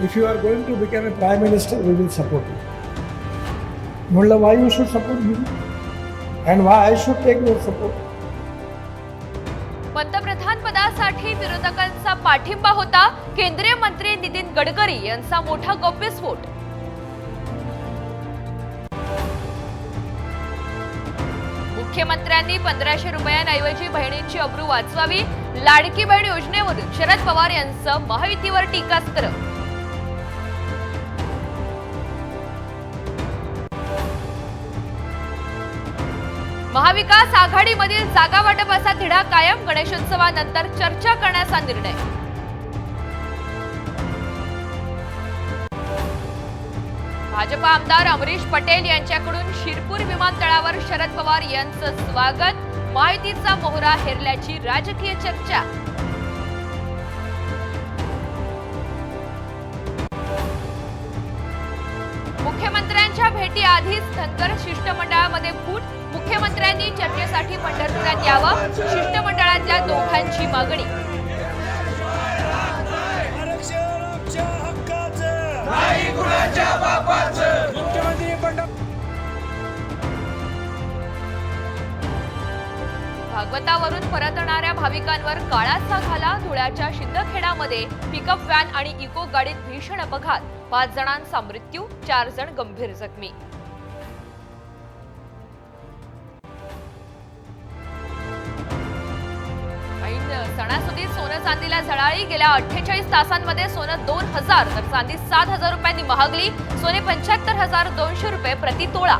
If you are going to become a prime minister, we will support you. म्हणलं, why you should support me? And why I should take your support? पंतप्रधान पदासाठी विरोधकांचा पाठिंबा होता. केंद्रीय मंत्री नितीन गडकरी यांचा मोठा गौप्यस्फोट. मुख्यमंत्र्यांनी 1500 रुपयांऐवजी बहिणींची अब्रू वाचवावी. लाडकी बहीण योजनेवरून शरद पवार यांचं महायुतीवर टीकास्त्र. महाविकास आघाडीमधील जागा वाटपाचा तिढा कायम. गणेशोत्सवानंतर चर्चा करण्याचा निर्णय. भाजपा आमदार अमरीश पटेल यांच्याकडून शिरपूर विमानतळावर शरद पवार यांचं स्वागत. महायुतीचा मोहरा हेरल्याची राजकीय चर्चा. मुख्यमंत्र्यांच्या भेटीआधीच धनगर शिष्टमंडळामध्ये फूट. मुख्यमंत्र्यांनी चर्चेसाठी पंढरपुरात यावं. शिष्टमंडळातल्या दोघांची मागणी. भागवतावरून परतणाऱ्या भाविकांवर काळाचा घाला. धुळ्याच्या शिंदखेडामध्ये पिकअप व्हॅन आणि इको गाडीत भीषण अपघात. 5 जणांचा मृत्यू, 4 जण गंभीर जखमी. सणासुदीत सोनं चांदीला झळाळी. गेल्या 48 तासांमध्ये सोनं 2000 तर चांदी 7000 रुपयांनी महागली. सोने 75,200 रुपये प्रति तोळा.